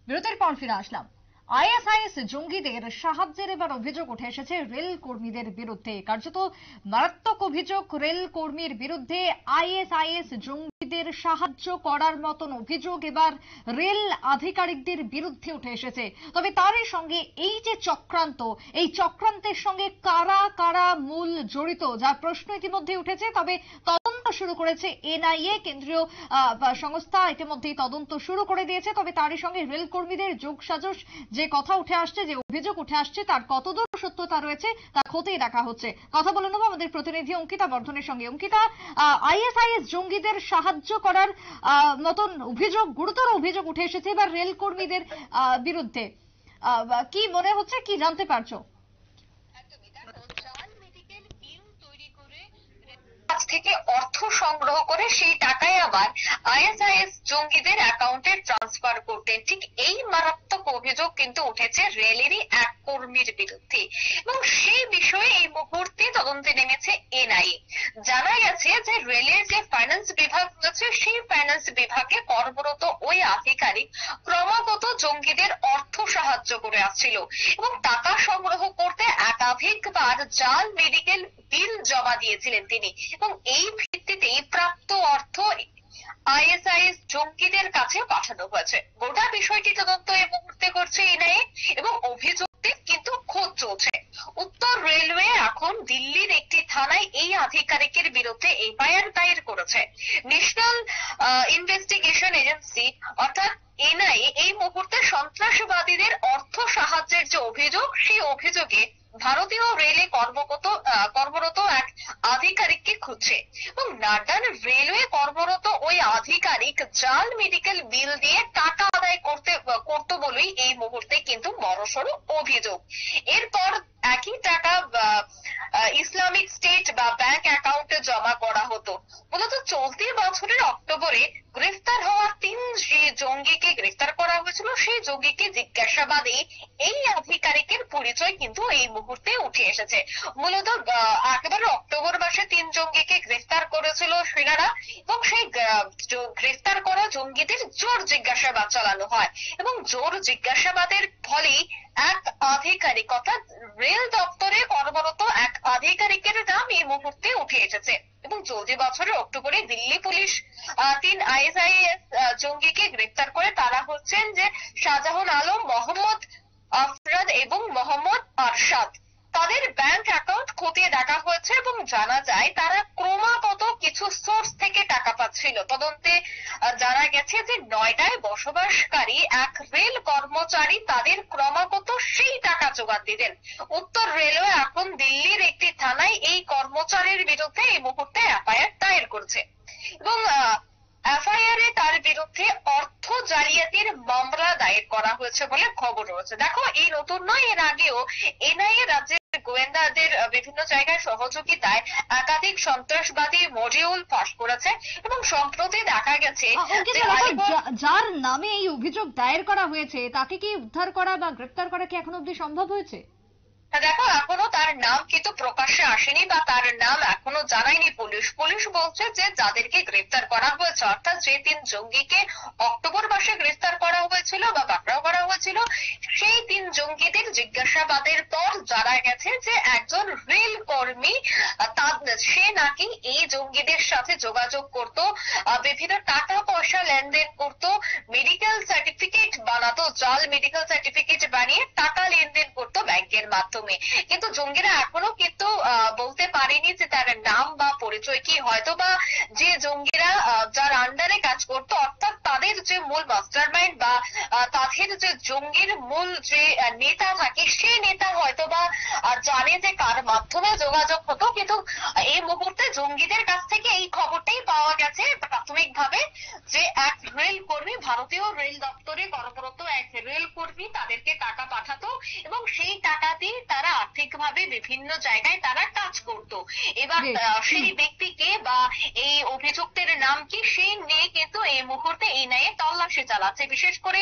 বিরতির পর ফিরে আসলাম। আইএসআইএস জঙ্গিদের সাহায্যের এবার অভিযোগ উঠে এসেছে রেল কর্মীদের বিরুদ্ধে। কার্যত মারাত্মক অভিযোগ রেল কর্মীর বিরুদ্ধে। আইএসআইএস জঙ্গিদের সাহায্য করার মতন অভিযোগ এবার রেল আধিকারিকদের বিরুদ্ধে উঠে এসেছে। তবে তারই সঙ্গে এই যে চক্রান্ত, এই চক্রান্তের সঙ্গে কারা কারা মূল জড়িত যার প্রশ্ন ইতিমধ্যে উঠেছে। তবে তদন্ত শুরু করেছে এনআইএ, কেন্দ্রীয় সংস্থা ইতিমধ্যেই তদন্ত শুরু করে দিয়েছে। তবে তারই সঙ্গে রেল কর্মীদের যোগসাজশ যে কথা উঠে আসছে, যে অভিযোগ উঠে আসছে, তার কতদূর সত্যতা রয়েছে তা খতিয়ে দেখা হচ্ছে। কথা বলে নেব আমাদের প্রতিনিধি অঙ্কিতা বর্ধনের সঙ্গে। অঙ্কিতা, আইএসআইএস জঙ্গিদের সাহায্য করার মতন অভিযোগ, গুরুতর অভিযোগ উঠে এসেছে এবার রেল কর্মীদের বিরুদ্ধে। কি মনে হচ্ছে, কি জানতে পারছো? কাছ থেকে অর্থ সংগ্রহ করে সেই টাকায় আবার আইএসআইএস জঙ্গিদের অ্যাকাউন্টে ট্রান্সফার করতেন, ঠিক এই মারাত্মক অভিযোগ কিন্তু উঠেছে রেলেরই এক কর্মীর বিরুদ্ধে। এবং সেই বিষয়ে এই মুহূর্তে তদন্তে নেমেছে এনআইএ। জানা গেছে যে রেলের যে ফাইন্যান্স বিভাগ রয়েছে, সেই ফাইন্যান্স বিভাগে কর্মরত ওই আধিকারিক ক্রমাগত জঙ্গিদের অর্থ সাহায্য করে আসছিল এবং টাকা সংগ্রহ করতে একাধিকবার জাল মেডিকেল বিল জমা দিয়েছিলেন তিনি। এবং এই ভিত্তিতেই প্রাপ্ত অর্থ আইএসআইএস জঙ্গিদের কাছে পাঠানো হয়েছে। গোটা বিষয়টি তদন্ত এই মুহূর্তে করছে এনআইএ এবং অভিযুক্তের কিন্তু খোঁজ চলছে। উত্তর রেলওয়ে এখন দিল্লির একটি থানায় এই আধিকারিকের বিরুদ্ধে এফআইআর দায়ের করেছে। ন্যাশনাল ইনভেস্টিগেশন এজেন্সি অর্থাৎ এনআইএ এই মুহূর্তে সন্ত্রাসবাদীদের অর্থ সাহায্যের যে অভিযোগ, সেই অভিযোগে ভারতীয় রেলে কর্মরত এক আধিকারিককে খুঁজছে। এবং নাড্ডার রেলওয়ে কর্মরত ওই আধিকারিক জাল মেডিকেল বিল দিয়ে টাকা আদায় করতো বলেই এই মুহূর্তে কিন্তু বড়সড় অভিযোগ। এরপর একই টাকা ইসলামিক স্টেট বা ব্যাংক অ্যাকাউন্টে জমা করা হতো। মূলত চলতি বছরের অক্টোবরে গ্রেফতার হওয়া 3 জঙ্গিকে গ্রেফতার করা হয়েছিল। সেই জঙ্গিকে জিজ্ঞাসাবাদে এই আধিকারিকের পরিচয় কিন্তু এই মুহূর্তে উঠে এসেছে। মূলত একেবারে অক্টোবর মাসে 3 জঙ্গিকে গ্রেফতার করেছিল সেনারা এবং সেই গ্রেফতার করা জঙ্গিদের জোর জিজ্ঞাসাবাদ চালানো হয় এবং জোর জিজ্ঞাসাবাদের ফলেই এক আধিকারিক অর্থাৎ রেল দপ্তরে কর্মরত এক আধিকারিকের নাম এই মুহূর্তে উঠে এসেছে। এবং চলতি বছরের অক্টোবরে দিল্লি পুলিশ 3 আইএসআইএস জঙ্গিকে গ্রেফতার করে। তারা হচ্ছেন যে শাহজাহান আলম, মোহাম্মদ আফরাদ এবং মোহাম্মদ আরশাদ। তাদের ব্যাংক অ্যাকাউন্ট খতিয়ে দেখা হয়েছে এবং জানা যায় তারা ক্রমাগত কিছু সোর্স থেকে টাকা পাচ্ছিল। তদন্তে জানা গেছে যে নয়ডায় বসবাসকারী এক রেল কর্মচারী তাদের ক্রমাগত সেই টাকা জোগাড় দিতেন। উত্তর রেলওয়ে এখন দিল্লির একটি থানায় এই কর্মচারীর বিরুদ্ধে এই মুহূর্তে এফআইআর দায়ের করছে এবং এফআইআর এ তার বিরুদ্ধে অর্থ জালিয়াতির মামলা দায়ের করা হয়েছে বলে খবর রয়েছে। দেখো, এই নতুন নয়, এর আগেও এনআইএ রাজ্যের গোয়েন্দাদের বিভিন্ন জায়গায় সহযোগিতায় একাধিক সন্ত্রাসবাদী মডিউল ফাঁস করেছে এবং সম্প্রতি দেখা গেছে যার নামে এই অভিযোগ দায়ের করা হয়েছে তাকে কি উদ্ধার করা বা গ্রেফতার করা কি এখনো অবধি সম্ভব হয়েছে? দেখো, এখনো তার নাম কিন্তু প্রকাশ্যে আসেনি বা তার নাম এখনো জানায়নি পুলিশ। পুলিশ বলছে যে যাদেরকে গ্রেফতার করা হয়েছে, অর্থাৎ যে 3 জঙ্গিকে অক্টোবর মাসে গ্রেফতার করা হয়েছিল বা পাকড়াও করা হয়েছিল, সেই 3 জঙ্গিদের জিজ্ঞাসাবাদের পর জানা গেছে যে একজন রেল কর্মী সে নাকি এই জঙ্গিদের সাথে যোগাযোগ করত, বিভিন্ন টাকা পয়সা লেনদেন করত, মেডিকেল সার্টিফিকেট বানাতো, জাল মেডিকেল সার্টিফিকেট বানিয়ে টাকা লেনদেন করতো ব্যাংকের মাধ্যমে। কিন্তু জঙ্গিরা এখনো কিন্তু বলতে পারেনি যে তার নাম বা পরিচয় কি। হয়তো বা যে জঙ্গিরা যার আন্ডারে কাজ করতো, অর্থাৎ তাদের যে মূল মাস্টার মাইন্ড বা তাদের যে জঙ্গির মূল যে নেতা থাকে, সেই নেতা হয়তো বা জানে যে কার মাধ্যমে যোগাযোগ হতো। কিন্তু এই মুহূর্তে জঙ্গিদের কাছ থেকে এই খবরটাই পাওয়া গেছে প্রাথমিকভাবে যে এক রেল কর্মী, ভারতীয় রেল দপ্তরে কর্মরত এক রেল কর্মী তাদেরকে টাকা পাঠাতো এবং সেই টাকা দিয়ে তারা আর্থিকভাবে বিভিন্ন জায়গায় তারা কাজ করত। এবার সেই ব্যক্তিকে বা এই অভিযুক্তের নাম কি, সেই নিয়ে কিন্তু এই মুহূর্তে এনআইএ তল্লাশি চালাচ্ছে। বিশেষ করে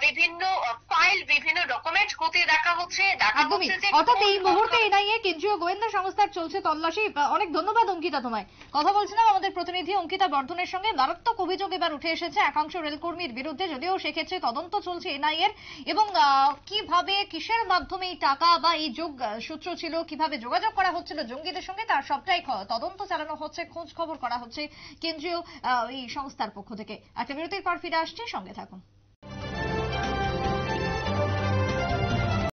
বিভিন্ন ফাইল, বিভিন্ন ডকুমেন্ট খতিয়ে দেখা হচ্ছে। দেখা একদমই, হচ্ছে যে অর্থাৎ এই মুহূর্তে এনআইএ কেন্দ্রীয় গোয়েন্দা সংস্থার চলছে তল্লাশি। অনেক ধন্যবাদ অঙ্কিতা তোমায়। কথা বলছিলাম আমাদের প্রতিনিধি অঙ্কিতা বর্ধনের সঙ্গে। মারাত্মক অভিযোগ এবার উঠে এসেছে একাংশ রেলকর্মীর বিরুদ্ধে, যদিও সেক্ষেত্রে তদন্ত চলছে এনআইএর, এবং কিভাবে কিসের মাধ্যমে এই টাকা বা এই সূত্র ছিল, কিভাবে যোগাযোগ করা হচ্ছিল জঙ্গিদের সঙ্গে, তার সবটাই তদন্ত চালানো হচ্ছে, খোঁজ খবর করা হচ্ছে কেন্দ্রীয় এই সংস্থার পক্ষ থেকে। একটা বিরতির পর ফিরে আসছি, সঙ্গে থাকুন।